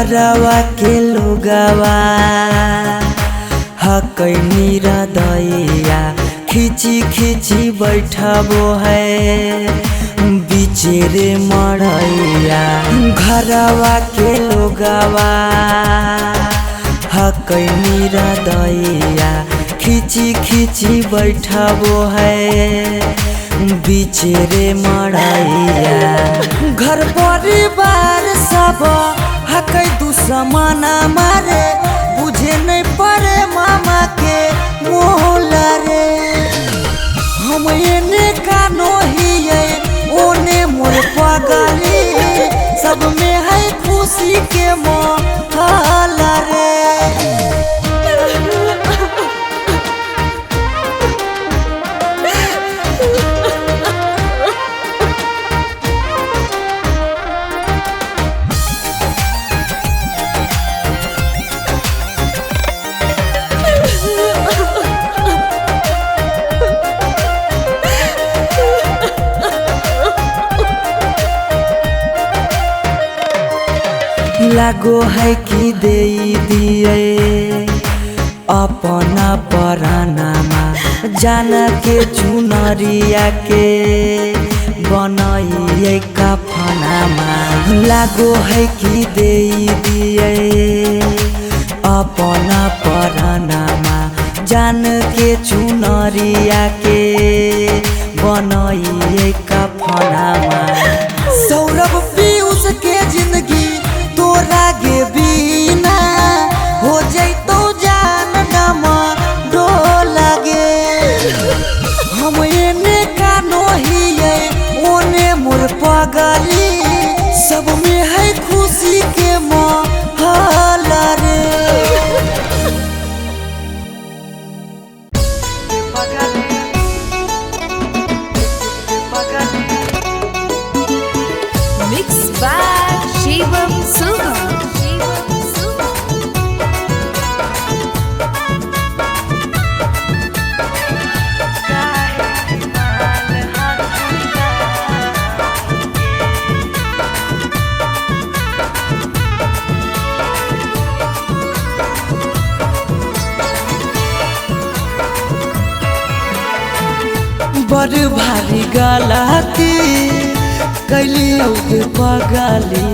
घरवा के लोगवा हकैनी हृदया खिची खिची बैठबो है बिचेरे मड़ैया। घरवा के लोगवा हकैनी हृदया खिची खिची बैठबो है बिचेरे मड़ैया। घर परिवार सब हकै दुश्मना मारे बुझे नहीं पड़े मामा के मोहला रे। हम एने कानो हिये ओने मोर पगली सब में है खुशी के मोहला रे। लागो है कि दे दिए अपना परानामा जान के चुनरिया के बनाइए कफनामा। लागो है कि दे दिए अपना परानामा जान के चुनरिया के बनाइए कफनामा। सौरभ पीयूष के जिंदगी तोरा गे बिना हो जैतो जान नम डोला गे। हम एने कानो हिये ओने मोर पगली सब में है खुशी के मोहला रे। Mixed by Shivam Sugam. बड़ भारी गलती कैली पगली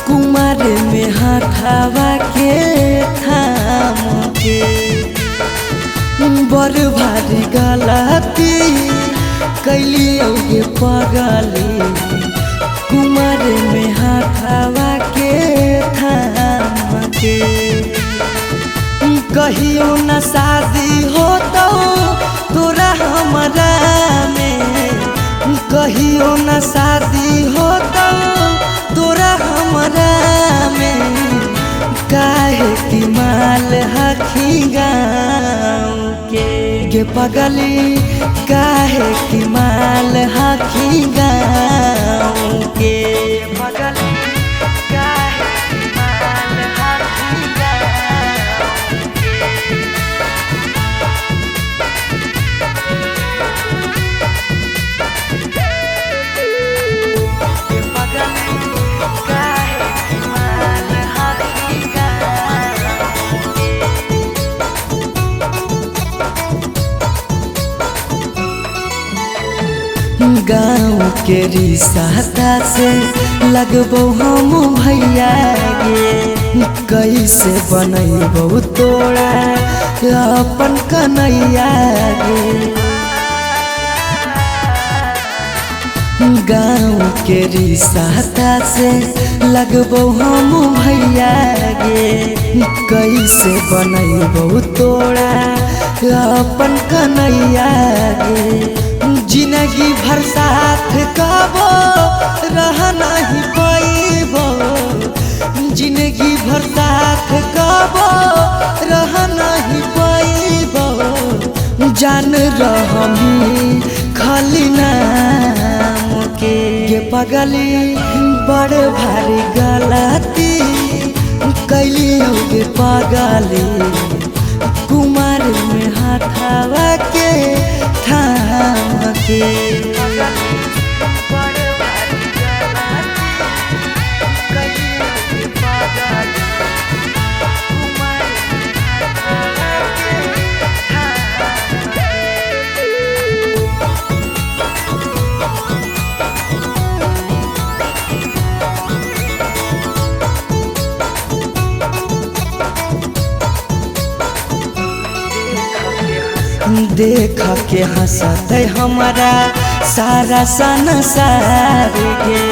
कुमार में हथवा के थाम के। बड़ भारी गलती कैली पगली कुमार में हथवा के थाम के। कहियो न शादी हो तो तोरा हमरा में कहियो न शादी हो तो तोरा हमरा में। काहे की माल हखी गाँव के पगली काहे की माल हखी गाँव के पगली काहे की माल हखी गाँव के। गाँव के रिश्ता से लगबो हम भैया गे। कैसे बनैबो तोरा अपन कन्हैया गे। गाँव के रिश्ता से लगबो हम भैया गे। कैसे बनैबो तोरा अपन कन्हैया गे। जिंदगी भर साथ कबो रह नहीं पैबो जिंदगी भर साथ कबो रह नहीं पैबो। जान रहमी खाली नाम के पगली बड़ भारी गलती कैली पगली कुमार में हथवा के थाम के। बड़ भारी गलती कैली पगली देख के हंसते हमारा सारा संसार गे।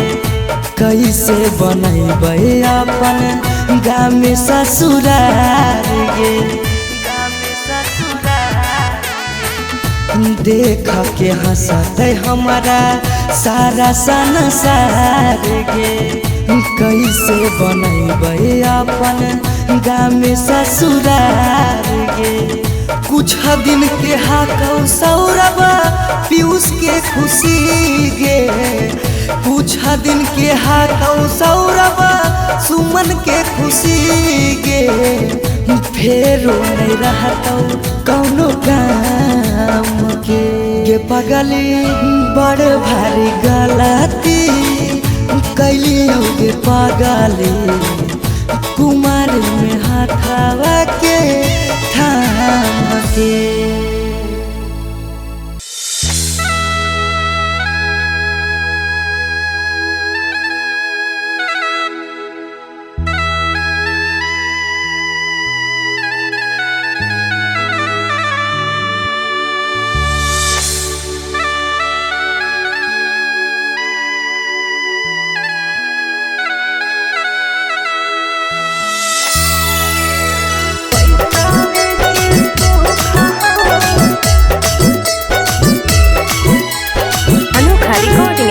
कैसे बनैबे अपन गाँव में ससुरार गे। देख के हंसते हमारा सारा संसार गे। कैसे बनैबे अपन गाँव में ससुरार गे। कुछ दिन के हाकौ सौरभ पीयूष के खुशी गे। कुछ दिन के हाकौ सौरभ सुमन के खुशी गे। फेरो नहीं रहतौ कौनो काम के गे पगली बड़ भारी गलती कैलियो गे पगली। कुमार में हाथवा के थाम के।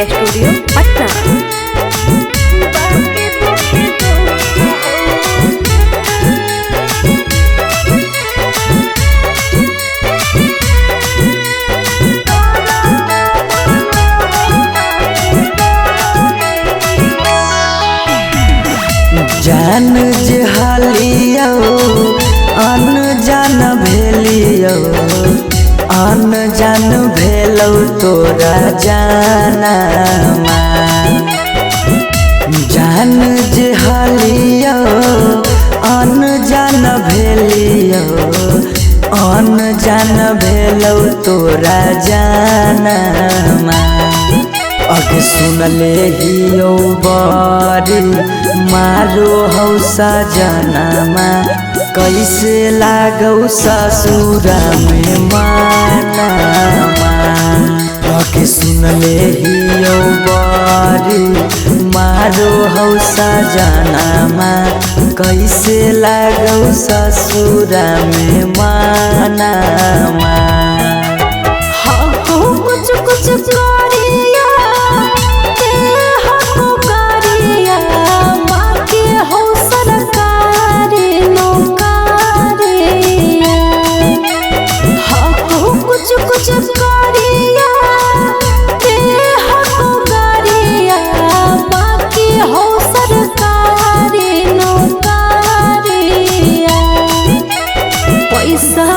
स्टूडियो पटना। जान जे हालियो अनजान भेलियो। अनजान भेलौ तोरा जानमा। जान जे हालियो अनजान भेलियो। अनजान भेलौ तोरा जानमा। अगे सुनले हियो बड़ी मारो हौ सजनमा। कैसे लागौ ससुरा में मानमा। अगे सुनले हियो बड़ी मारो हौ सजनमा। कैसे लागौ ससुरा में मानमा। कुछ कुछ करिया ते हमको करिया। बाकी हो सरकारी नौकरिया। कुछ कुछ करिया ते हमको करिया। बाकी हो सरकारी नौकरिया। पैसा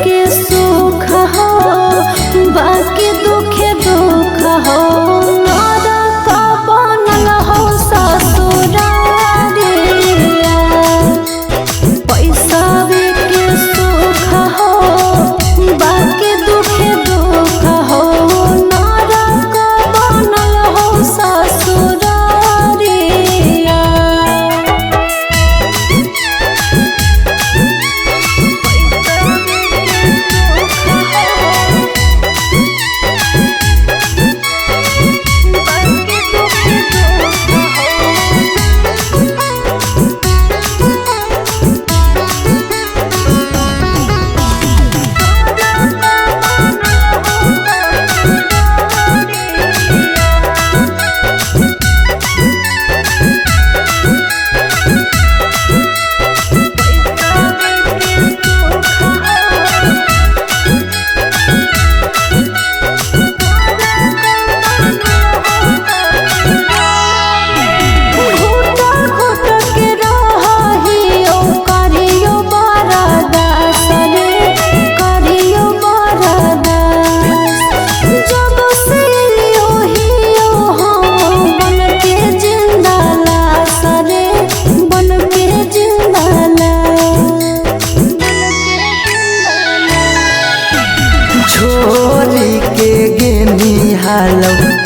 के सुख हो बाकी दुखे दुख हो। नरक बनल हो ससुरारिया। पैसा के सुख हो बाकी दुखे दुख हो। नरक बनल हो ससुरारिया।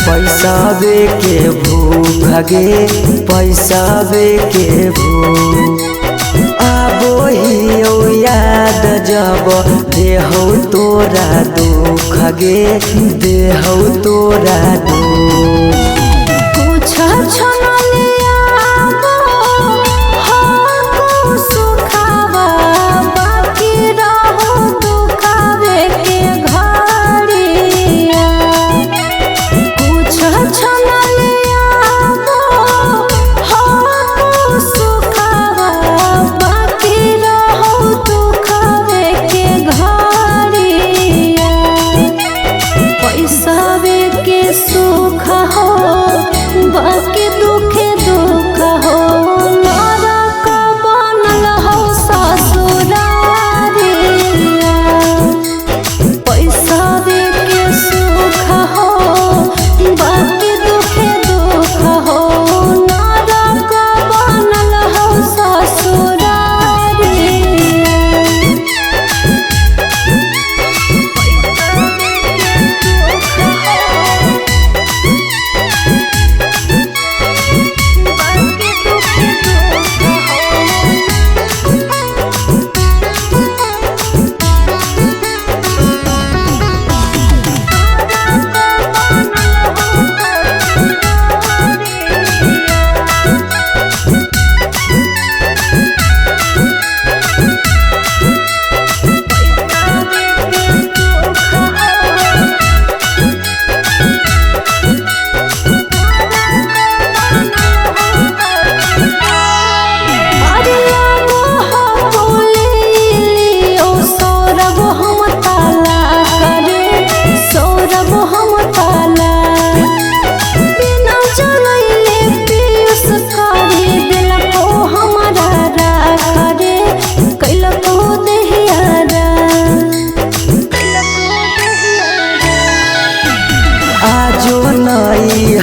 पैसावे के भूख गे। पैसावे के भूख आबो हियो याद जब देहौ तोरा दुख गे देहौ तोरा दुख कुछ छनलिया हो सुखावा बाकी रहो दुखावे के घड़िया कुछ छनलिया हो सुखावा बाकी रहो दुखावे के घड़िया पैसावे के सुख हो बाकी दुखे दुख हो नरक बनल हो ससुरारिया पैसावे के सुख हो बाकी दुखे दुख हो नरक बनल हो ससुरारिया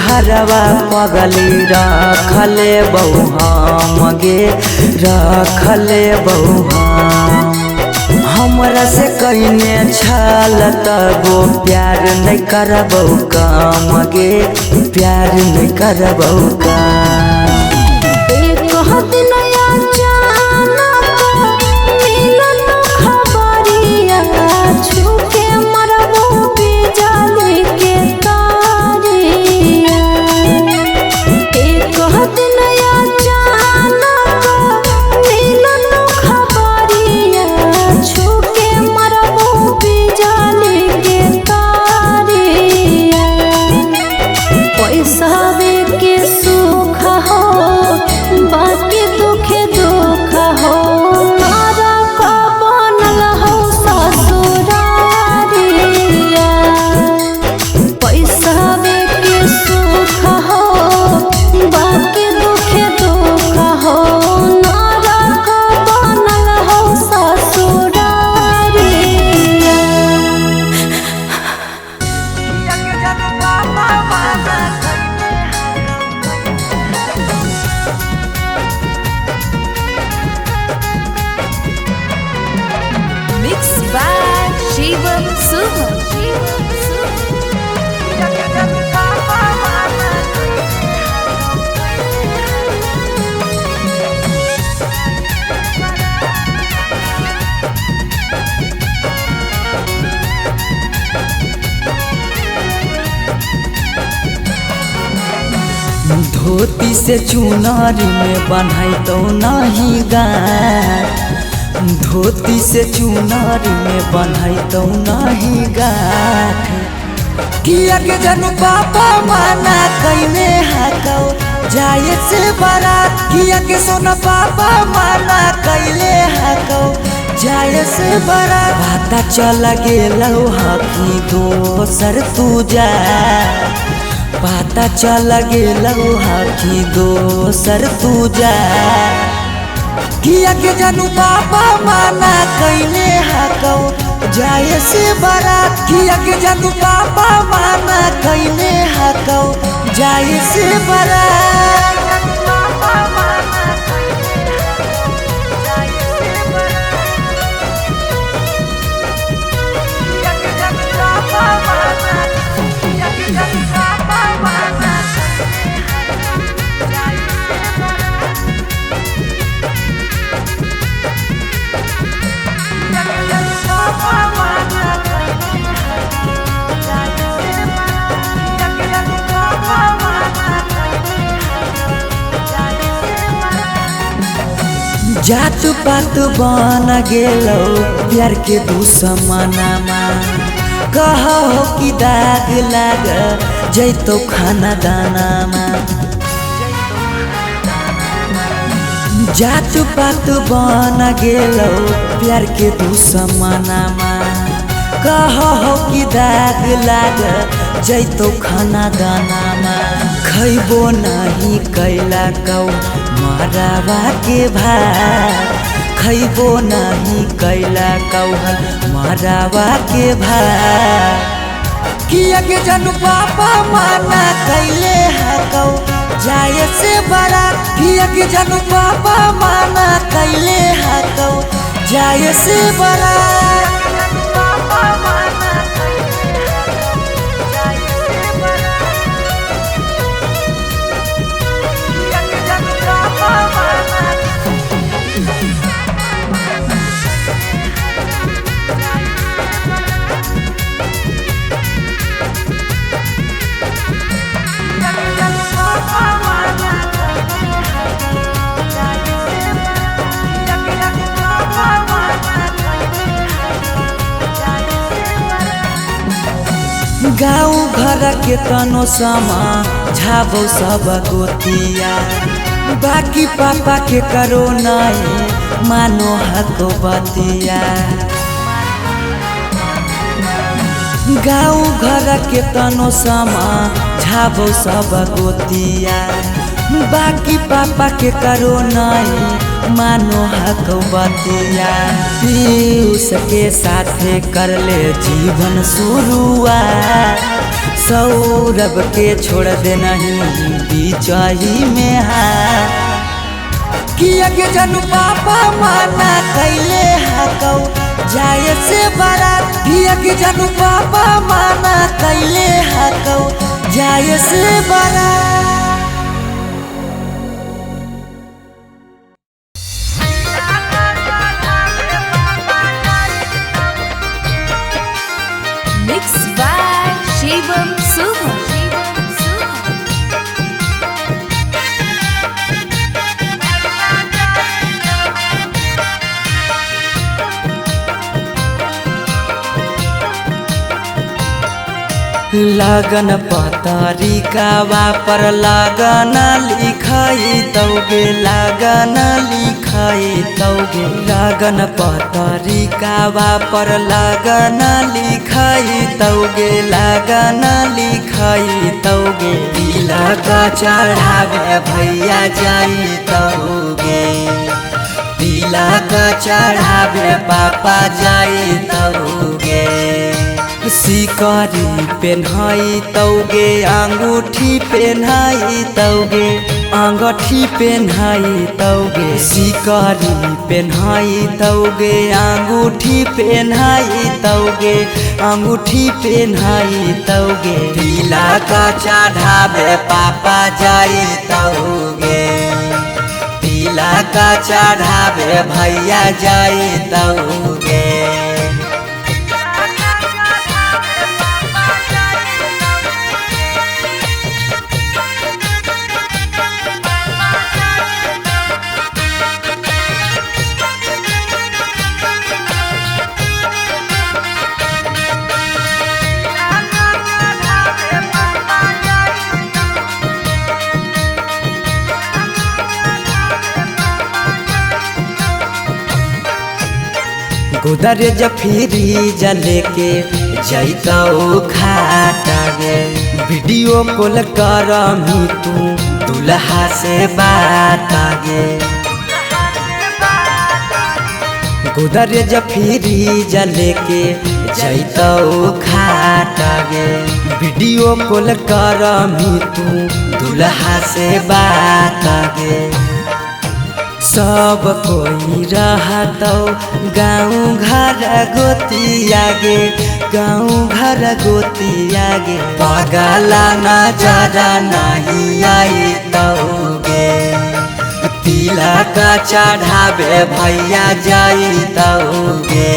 हरवा पगली रखले बहु हम गे रखले बहु हमरा से कइने छल तबो प्यार नहीं करबौ काम गे प्यार नहीं करबौ काम एक दिन अचानक मिलल खबरिया छूके मरबो बिजली के तारिया एक दिन अचानक मिलल खबरिया छूके मरबो बिजली के तारिया पैसावे के सुख हो बाकी दुखे दुख हो नरक बनल हो ससुरारिया पैसावे के सुख हो बाकी दुखे दुख हो नरक बनल हो ससुरारिया Mixed by Shivam Suham. धोती से चुनरी में बन्हाई तो नहीं गाठ धोती से चुनरी में बन्हाई तो नहीं गाठ किया के जनु पापा माना कइने हाकौ जाए से बारात किया के सोना पापा माना कइले हाकौ जाए से बारात पता चल गेलौ हकी दोसर तू जा पता चल गेलौ हकी दोसर तू जा किया के जानू पापा माना कइने हाकौ जाए से बारात किया के जानू पापा माना कइने हाकौ जाए से बारात जात पात बन गेलो प्यार के दुश्मनमा कहो कि दाग लाग जैतो खाना दानामा जात पात बन गेलो प्यार के दुश्मनमा कहो कि दाग लाग जैतो खाना दानामा खैबो नहीं कैला कौ मरावा के भात खैबो नहीं कैला कौ मरावा के भात किया के जनू पापा माना कैले हकौ जाए से बड़ा किया के जनू पापा माना कैले हकौ जाए से बड़ा गाँव घर के तनो समा झाबो सब गोतिया बाकी पापा के करो नहीं मानो हको बतिया गाँव घर के तनो समा झाबो सब गोतिया बाकी पापा के करो नहीं मानो हको बतिया उसके साथे कर ले जीवन शुरुआत सौरभ के छोड़ दे नहीं बीचाही में हाथ किया के जनू पापा माना कैले हकौ जाए से बड़ा किया के जनू पापा माना कैले हकौ जाए से बड़ा Mixed by Shivam Suman. लगन पतरिकावा पर लगन लिखाई तौगे लगन लिखाई तौगे लगन पतरिकावा पर लगन लिखाई तौगे लगन लिखाई तौगे तिलक चढ़ावे भैया जाई तौगे तिलक चढ़ावे पापा जाई तौगे सिकरी पेन्हाई तौगे अंगूठी पेन्हाई तौगे अंगूठी पेन्हाई तौगे सिकरी पेन्हाई तौगे अंगूठी पेन्हाई तौगे अंगूठी पेन्हाई तौगे तिलक चढ़ावे पापा जाई तौगे तिलक चढ़ावे भैया जाई तौगे गोदरेज फ्रिज लेके जैतौ खाटा गे वीडियो कॉल करमी तू दुल्हा से बात गे गोदरेज फ्रिज लेके जैतौ खाटा गे वीडियो कॉल करमी तू दुल्हा से बात गे सब कोई रहतौ गाँव घर गोतिया गे गाँव घर गोतिया गे पगला नजर नहीं आई तौगे तिलक चढ़ावे भैया जाई तौगे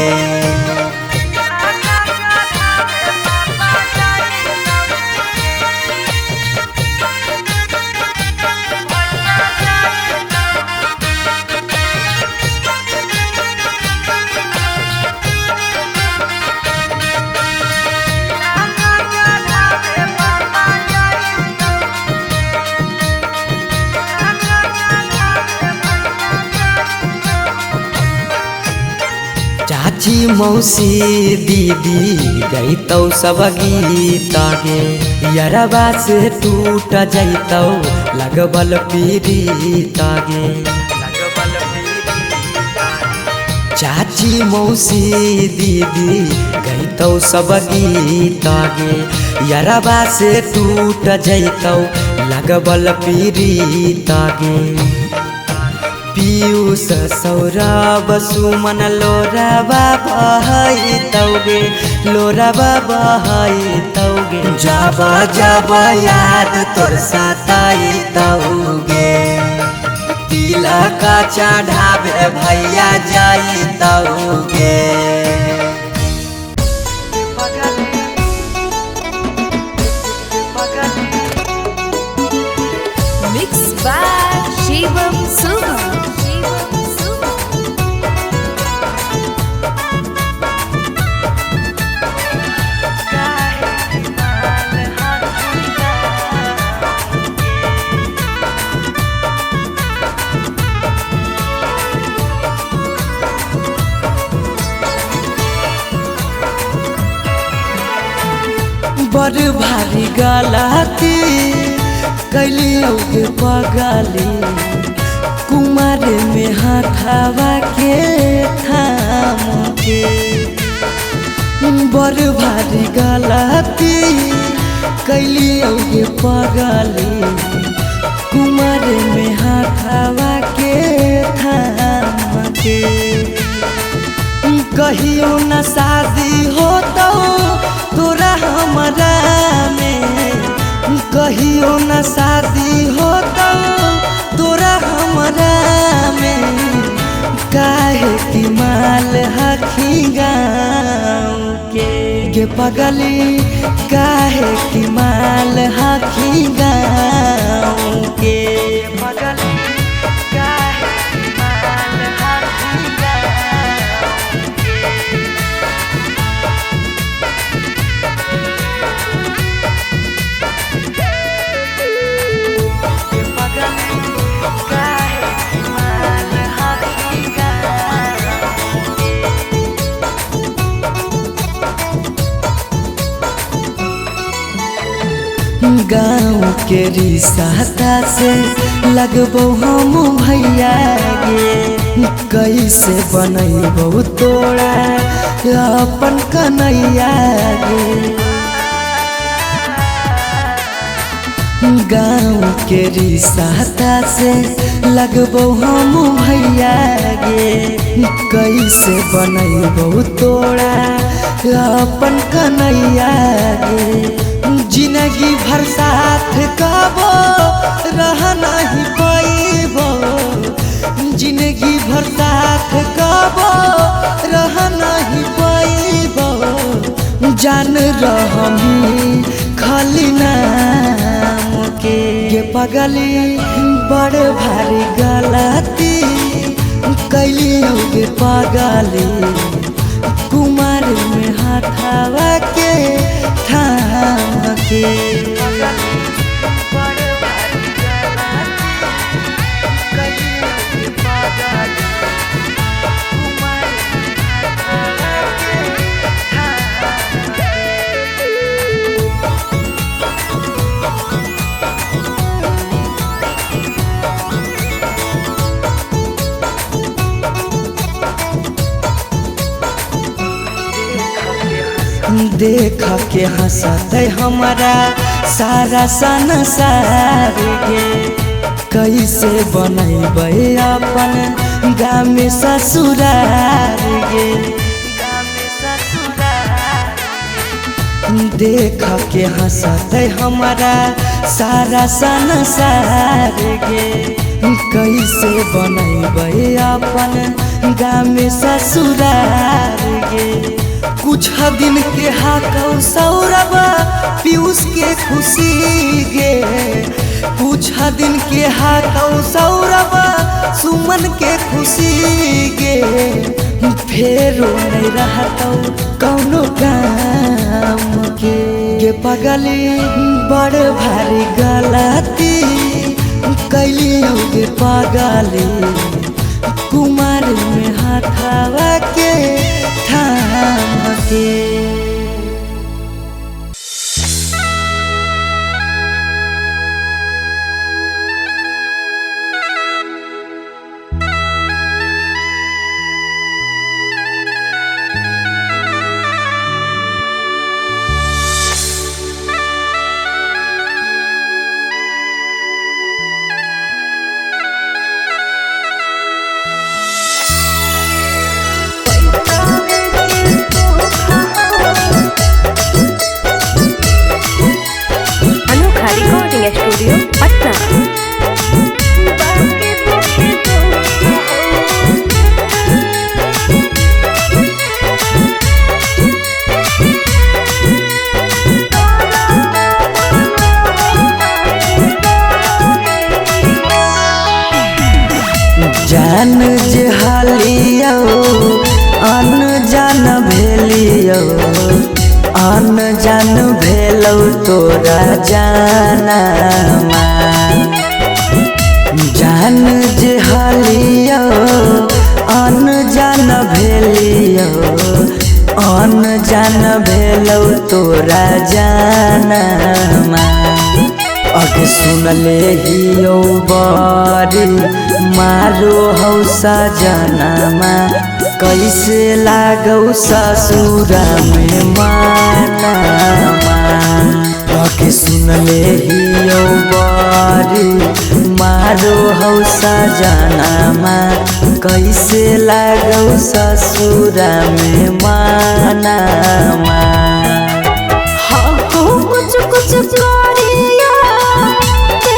चाची मौसी दीदी गईतौ सब गीत गे यरबा से टूट जैतौ लगबल पीड़ित गे चाची मौसी दीदी गईतौ सब गीत गे यरबा से टूट जैतौ लगबल पीड़ित गे पीयूष सौरभ सुमन लोरबा बहैतौगे लोरबा बहैतौगे जब जब याद तोर सताइतौगे तिलक चढ़ावे भैया जाइतौगे Mixed by Shivam Suman. बड़ भारी गलती कैलियौगे पगली कुमार में हाथावा के थाम के बड़ भारी गलती कैलियौगे पगली कुमार में हाथावा के थाम के कहियो न शादी होतौ तोरा हमरा में कहियो न शादी होतौ तोरा हमरा में काहे की माल हखी गाँव के पगली काहे की माल हखी गाँव के पगली काहे की माल हखी गाँव गाँव के रिश्ता से लगबो हम भैया गे कैसे बनैबो तोरा अपन कन्हैया गे गाँव के रिश्ता से लगबो हम भैया गे कैसे बनैबो तोरा अपन कन्हैया गे जिंदगी भर साथ कबो रह नहीं पैबो जिंदगी भर साथ कबो रह नहीं पैबो जान रहमी खाली नाम के पगली बड़ भारी गलती कैलियौगे पगली कुमार में हाथावा के थाम के देख के हंसते हमारा सारा संसार गे कैसे बनैबै अपन गाँव में ससुरार गे देख के हंसते हमारा सारा संसार गे कैसे बनैबै अपन गाँव में ससुरार गे कुछ दिन के हाकौ सौरभ पीयूष के खुशी गे कुछ दिन के हाकौ सौरभ सुमन के खुशी गे फेरो नहीं रहतौ कौनो काम के पगली बड़ भारी गलती कैलियौगे पगली कुमार में हाथावा के था अन जान भेलौ तोरा जानमा जान जे हलियो अन जान भेलियो अन जान भेलौ तोरा जानमा अगे सुनले हियो बरी मारो हौ सजनमा कैसे लागौ ससुरा में मानमा अगे सुनले हियो बरी मारो हौ सजनमा कैसे लागौ ससुरा में मानमा कुछ कुछ करिया ते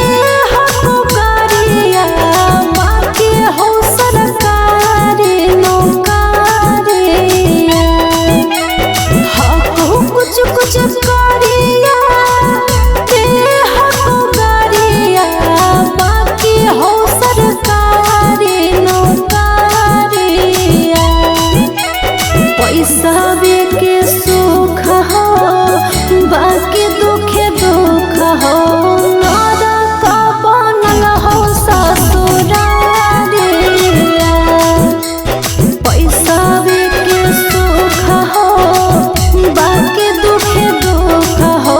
हको करिया बाकी हो सरकारी नौकरिया हको कुछ कुछ करिया ते हको करिया बाकी हो सरकारी नौकरिया पैसा के सुख हो बाकी दुखे दुख हो नरक बनल हो ससुरारिया पैसा के सुख हो बाकी दुखे दुख हो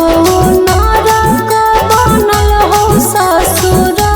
नरक बनल हो ससुरारिया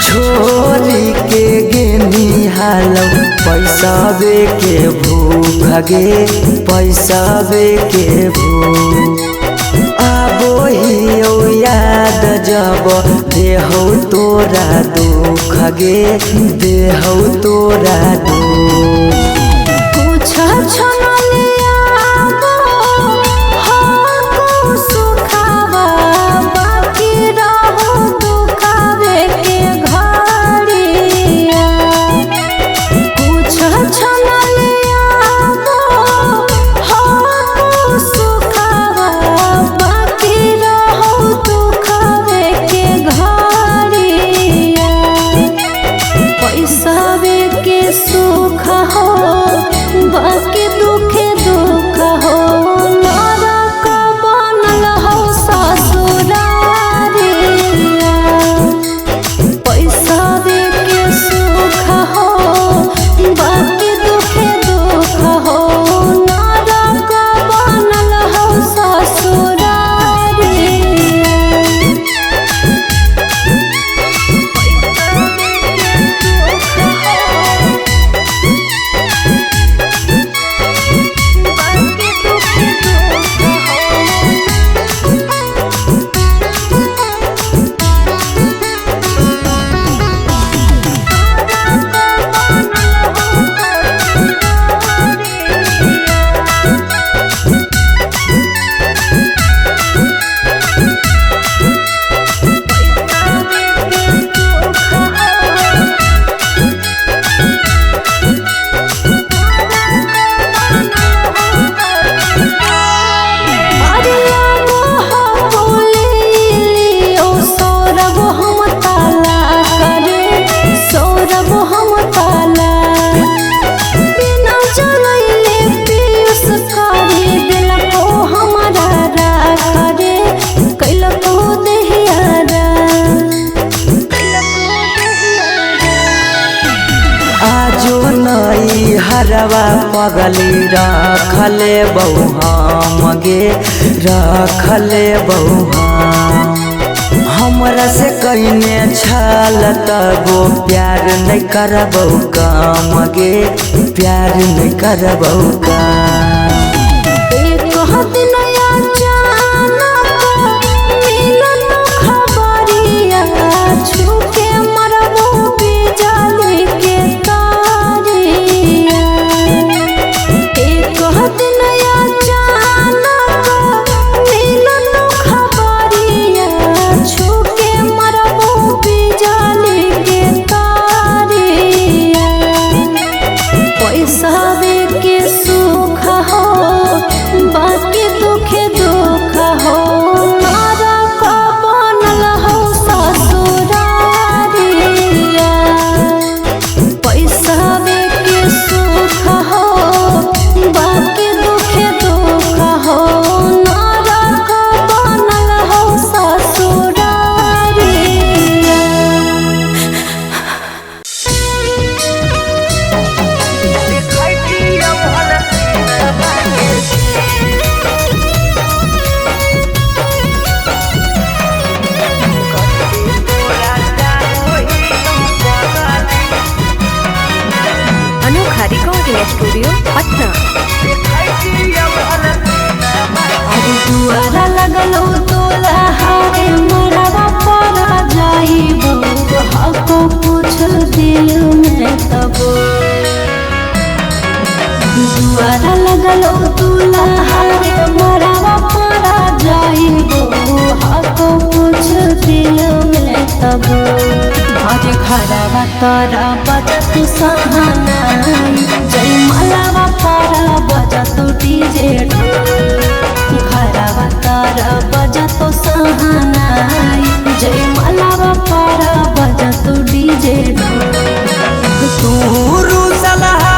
छोरी के गेनी हालौ पैसाबे के भूख गे पैसाबे के भूख आबो हियो याद जब देहौ तोरा दुख गे देहौ तोरा दुख कुछ छनलिया हको सुखावा बाकी रहो दुखावे के घड़िया कुछ छनलिया हको सुखावा बाकी रहो दुखावे के घड़िया पैसा के सुख हो बाकी दुख घरवा पगली रखले बहु हम गे रखले बहु हमरा से कईने छल तबो प्यार नहीं करबौ काम गे प्यार नहीं करबौ काम स्टूडियो पटना। अरे दुआरा लगलो तोला हारे मरवा परा जाइबो हको पूछ दिल में तबो दुआरा लगलो तोला हारे मरवा परा जाइबो हको पूछ दिल में तबो आज घरवा तोरा बजत सहानाई जय मलावा तारा बजत डीजे घरवा तारा बजत सहानाई जय मलावा तारा बजत डीजे तू रूसलहा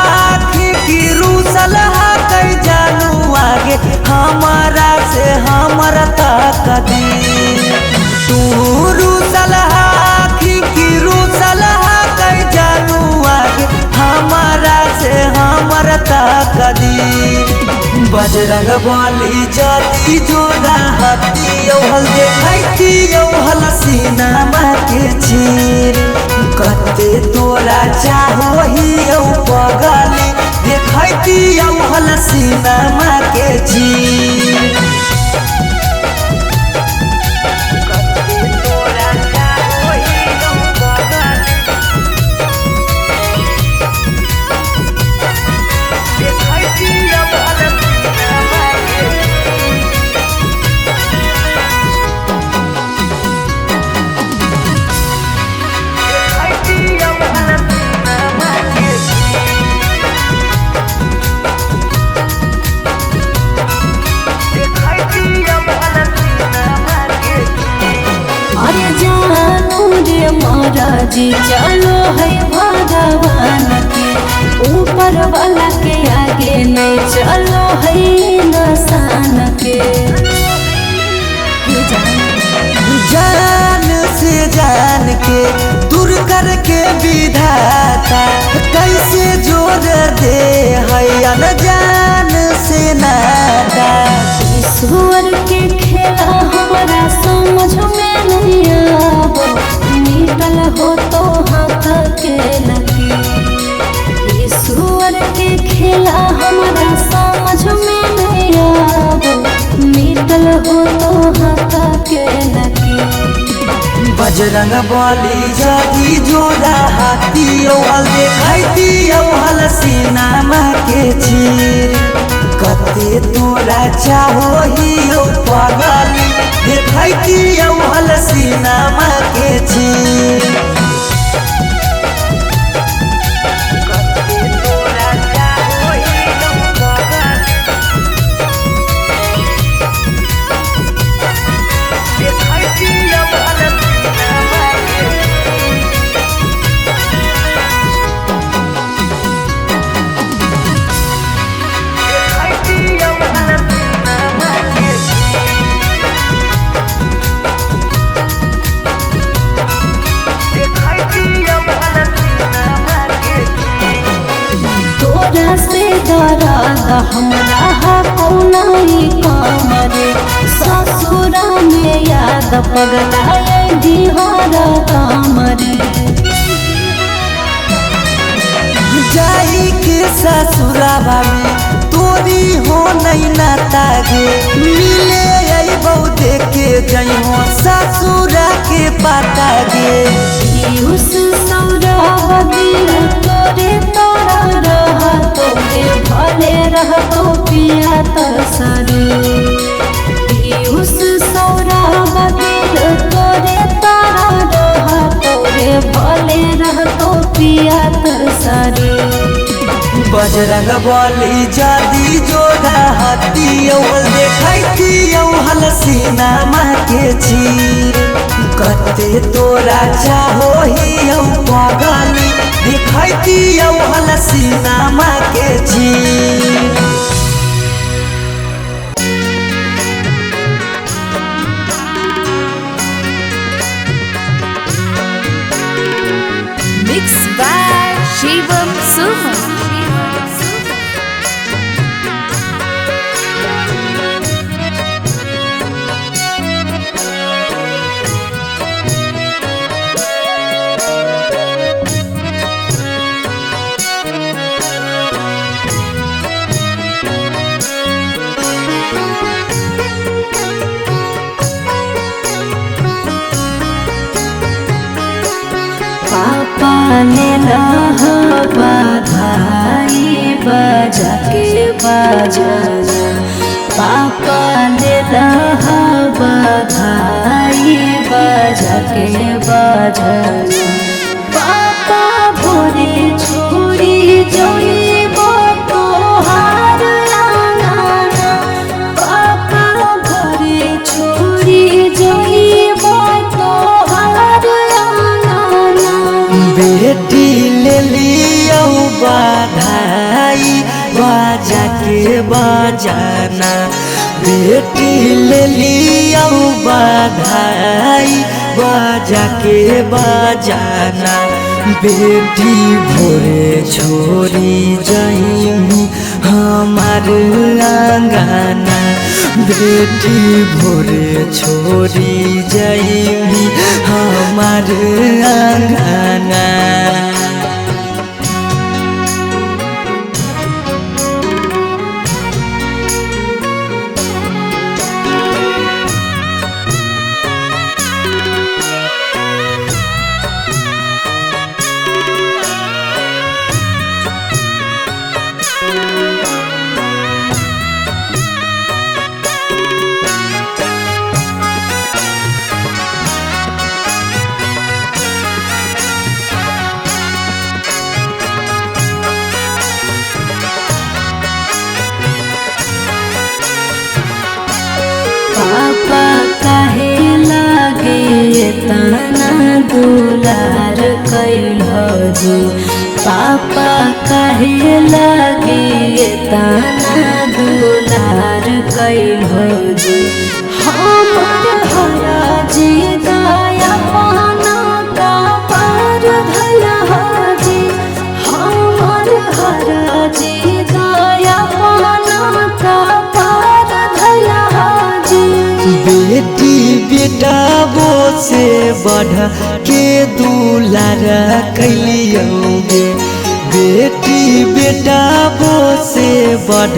की रूसलहा कई जानू आगे हमारा से हमरा तक दी तू रूसलहा की रूसलहा कई जानू आगे हमारा से हमरा तक दी बजरंग बली जदी जोड़ा हती हल देखती हल सीनामा के चीर कते तोरा चाहो ही पगली देखती हल सीनामा के चीर जी चलो है भगवान के ऊपर वाला के आगे नहीं चलो है इंसान के जान से जान के दूर करके विधाता कैसे जोड़ दे है अनजान से नाता ईश्वर के खेला हमारा समझ में नहीं आवो निकल हो तो हाथ के लगी ईश्वर के खेला हमारा समझ में नहीं आवो निकल हो तो हाथ के लगी बजरंग बली जदी जोड़ा हाथी हल देखती हल सीनामा के चीर कते तोरा चाहो ही पगली देखती हल सीनामा के चीर दर्द हमरा कौनाई कमरे ससुरा में याद पगलाए दिहर कमरे जाई के ससुराबा में तोरी हो नहीं नाता गे मिले आई बहु देखे जई हो ससुरा के पाता गे उस सौरा दिल तोरे तोरा रह तोरे भले रह तो पिया तरसरे उस सौरा दिल तोरे तोरा रह तोरे भले रह तो पिया तरसरे बजरंग बली जादी जोड़ा हाथी देखती हलसीना माँ के चीर कते तोरा चाहो ही पगली देखती हलसीना माँ के चीर Mixed by Shivam Suman. पापा ने बधाई बजा के बजाना पापा ने बधाई बजा के बजाना पापा भोरे छोड़ी जोइबो तोहार आंगना पापा भोरे छोड़ी जोइबो तोहार आंगना बेटी ले लियो बधाई बाजा के बजाना बेटी ले लियो बधाई बाजा के बजाना बेटी भोरे छोड़ी जाइमी हमार आंगना बेटी भोरे छोड़ी जाइमी हमार आंगना पापा कहे लागे तना दुलार कैल जी पापा कहे लागे तना दुलार कैल जी हमर हरा जी दया पाना का पार धया जी हमर हरा जी दया पाना का पार धया बेटी बेटा वो से बढ़ के दुलार कैलियोगे बेटी बेटा वो से बढ़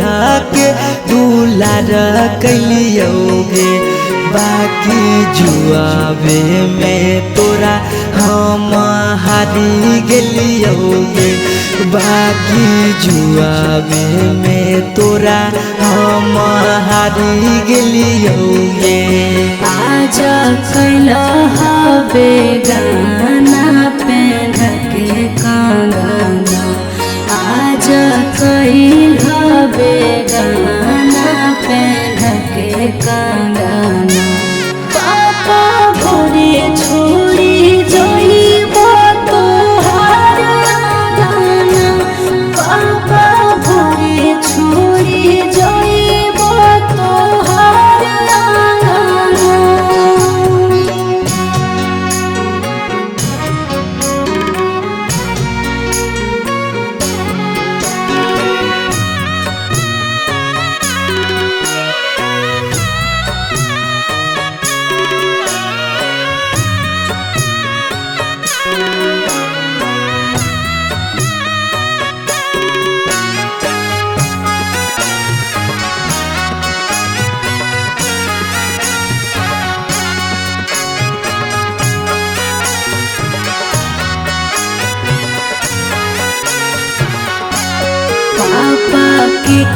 के दुलार कैलियोगे बाकी जुआवे में तोरा हम हारी गेलियोगे बाकी जुआवे में तोरा हम हारी गेलियोगे आज कैल हवे गाना पेन के कंगना आज कैल हवे गाना पेन के कंगना पापा भोरे छोड़ी जोइबो तोहार आंगना पापा भोरे छोड़ी जोइबो तोहार आंगना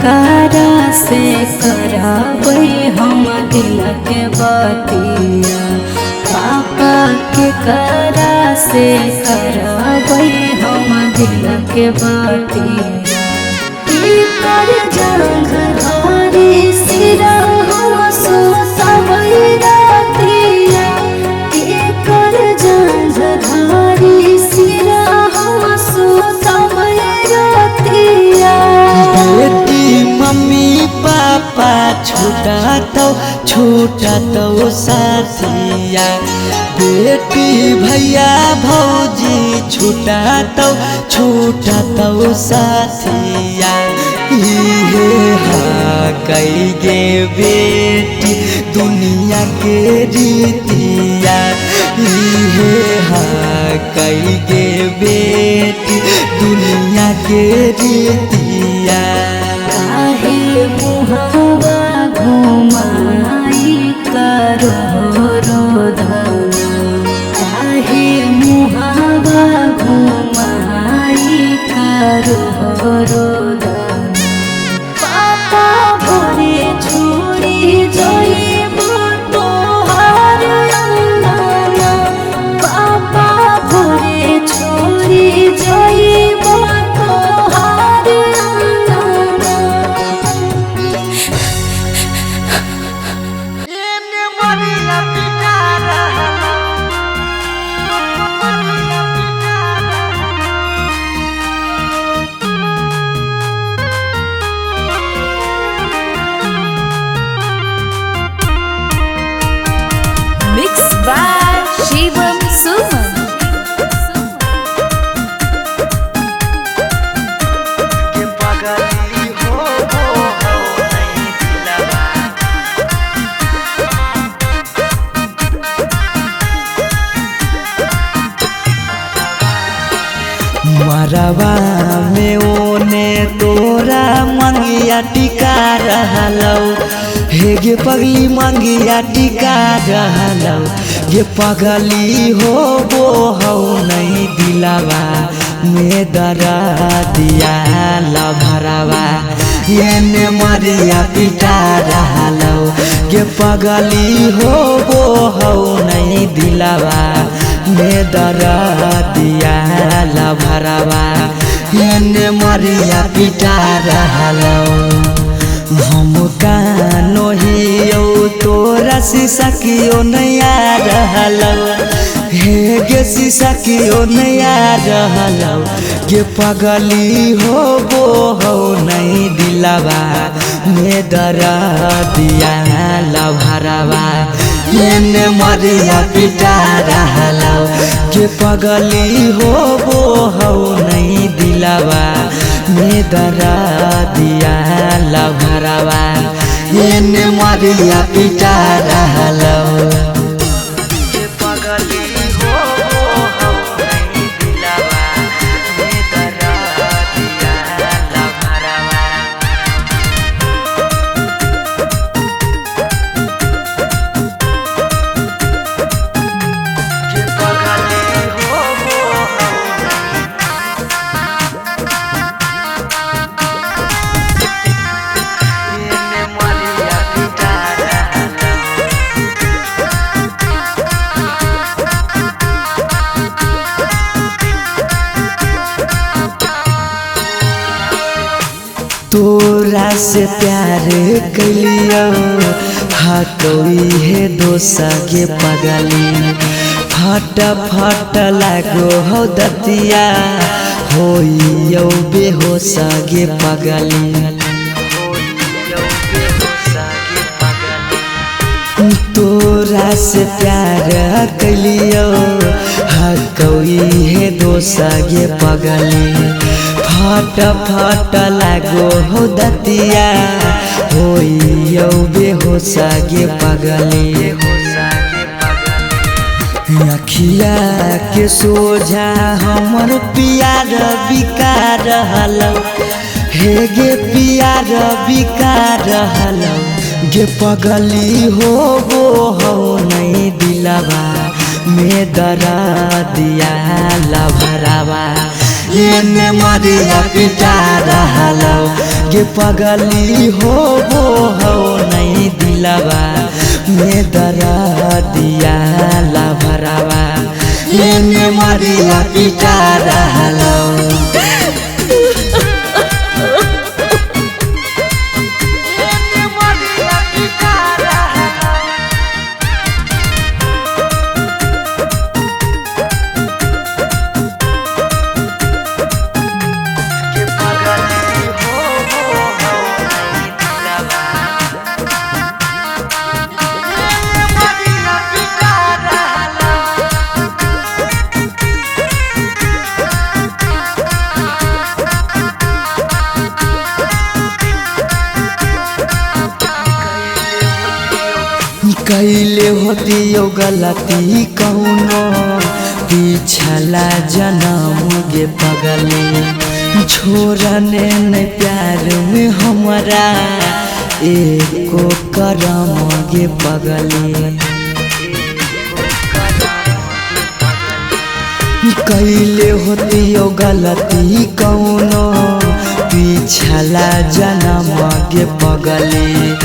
केकरा से कराबै हम दिल के बतिया पापा केकरा से कराबै हम दिल के बतिया कर जंग धारी सिरा हम सोसबै रातिया कर जंग धारी सिरा हम सोसबै रातिया बेटी मम्मी पापा छूटा तो साथिया बेटी भैया भौजी छूटा तो साथिया इहे कई गे बेटी दुनिया के रीतिया इहे कई गे बेटी दुनिया के रीतिया काहे मुहावा घुमाई करो रोदना काहे मुहावा घुमाई करो रोदना पापा भोरे छोड़ी जाइब तोहार अंगना पापा भोरे छोड़ी जाइब तोहार अंगना Mixed by Shivam Suman. मरवा में ओने तोरा मंगिया टिका रहलौ हे गे पगली मंगिया टिका रहलौ गे पगली हो नहीं दिलावा में दरा दिया लभरवा एने मरिया पिटा रहलौ गे पगली हो नहीं दिलावा में दरा दिया लभरवा एने मरिया पिटा रहलौ हम कानो हियो तोरा शीशा कियो नया रहलौ हे गे शीशा कियो नया रहलौ गे पगली हो नहीं दिलावा में दरा दिया लभरवा एने मरिया पिटा रहलौ गे पगली हो नहीं दिलावा में दरा दिया लभरवा एने मरिया पिटा रहलौ गे पगली हो नहीं दिलावा में दरा दिया लभरवा तोरा से प्यार कलियो कोई है दोसा के पगली फट लागो हो दतिया होइयो बेहोश गे पगली तोरा से प्यार कलियो कोई है दोसा गे पगली फट लागो हो दतिया होइयो बेहोश गे पगली अखिया के सोझा हमर प्यार बिका रहलौ हे गे प्यार बिका रहलौ गे पगली हो नहीं दिलवा में दरा दिया लभरावा एने मरिया पिटा रहलो गे पगली हो नहीं दिलवा में दरा दिया ला भरावा एने मरिया पिटा रहलो कैले होती यो गलती कौनो पिछला जन्म गे पगली छोड़ने न प्यार में हमारा एको करम गे पगली कैले होती यो गलती कौनो पिछला जन्म गे पगली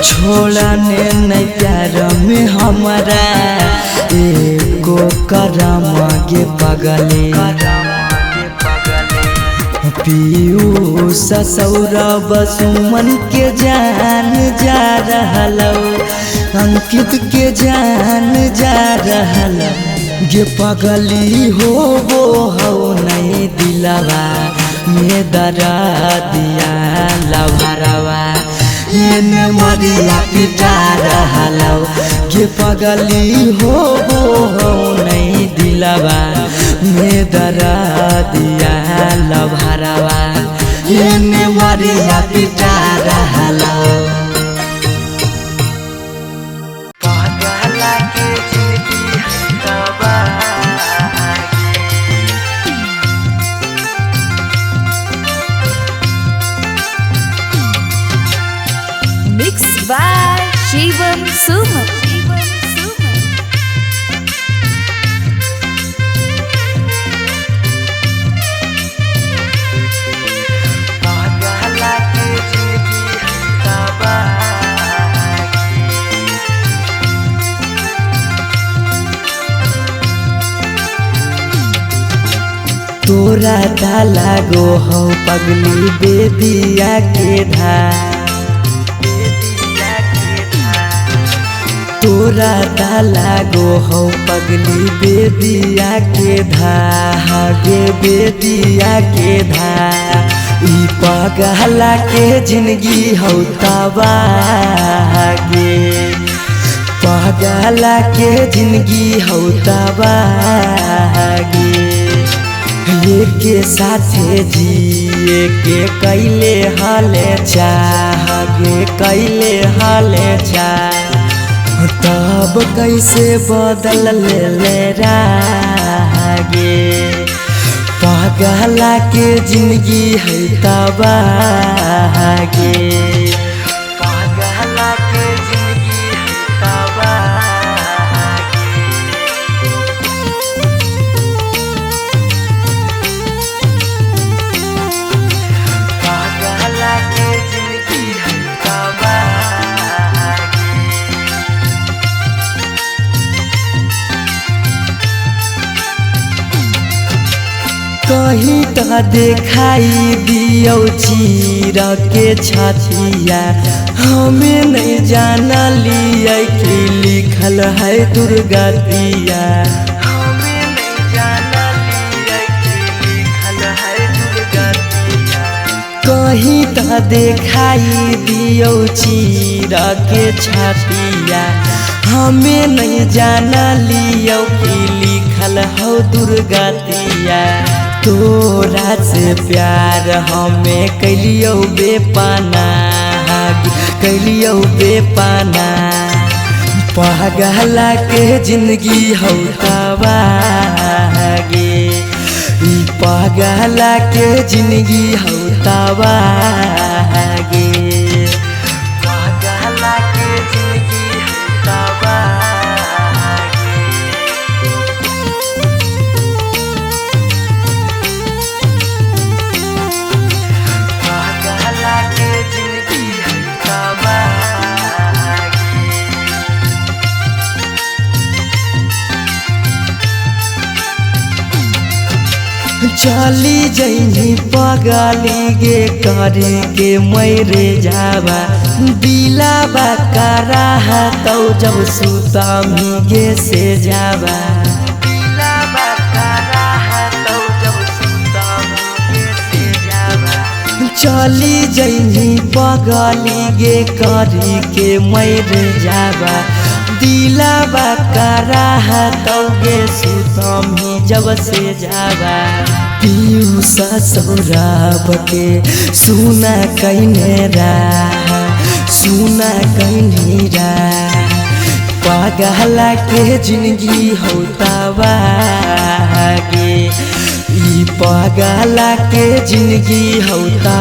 छोड़ने नहीं प्यार में हमारा एको करम गे पगले पीयूष सौरभ सुमन के जान जा रहलो अंकित के जान जा रहलो गे पगली हो नहीं दिलवा में दरा दिया लभरवा एने मरिया पिटा रहलो गे पगली हो नहीं दिलवा में दरा दिया लभरवा एने मरिया पिटा रहलो पागला के जिंदगी हंसवा Mixed by Shivam Suman. पागला के जिंदगी हंसवा तोरा दा लागो हो पगली बेदिया के धार तोरा दा लागो हो पगली बेदिया के धागे बेदिया के धा ई पगला के जिंदगी हो तबागे पगला के जिंदगी हो तबागे के साथे जिए के कैले हाले चाहगे कैले हाले चाह तब कैसे बदल ले रागे पागला के जिंदगी है तबागे पागला के जिंदगी है तबागे पागला के जिंदगी है तबागे कहीं तो दिखाई दियो चीर के छतिया हमें नहीं जाना लिया कि लिखल है दुर्गतिया हमें नहीं जाना लिया कि लिखल है दुर्गतिया कहीं तो दिखाई दियो चीर के छतिया हमें नहीं जाना लियो कि लिखल हो दुर्गतिया तोरा से प्यार हमें कैलियो बेपाना कैलियो बेपाना पागला के जिंदगी हो तबागे ई पागला के जिंदगी हो तबागे पागला के जिंदगी हो तबागे चली जैनी पगली गे करे के मैरे जावा दिलाबा करा तो जब सुतमी गे से जावा दिलाबा करा तो जब सुतमी गे से जावा चली जैनी पगली गे करे के मैरे जावा दिलाबा करा तो गे सुतमी जब से जावा पीऊ ससुराब के सुना कहने रा सुना कहनी रा पागला के जिंदगी होता गे ई पागला के जिंदगी होता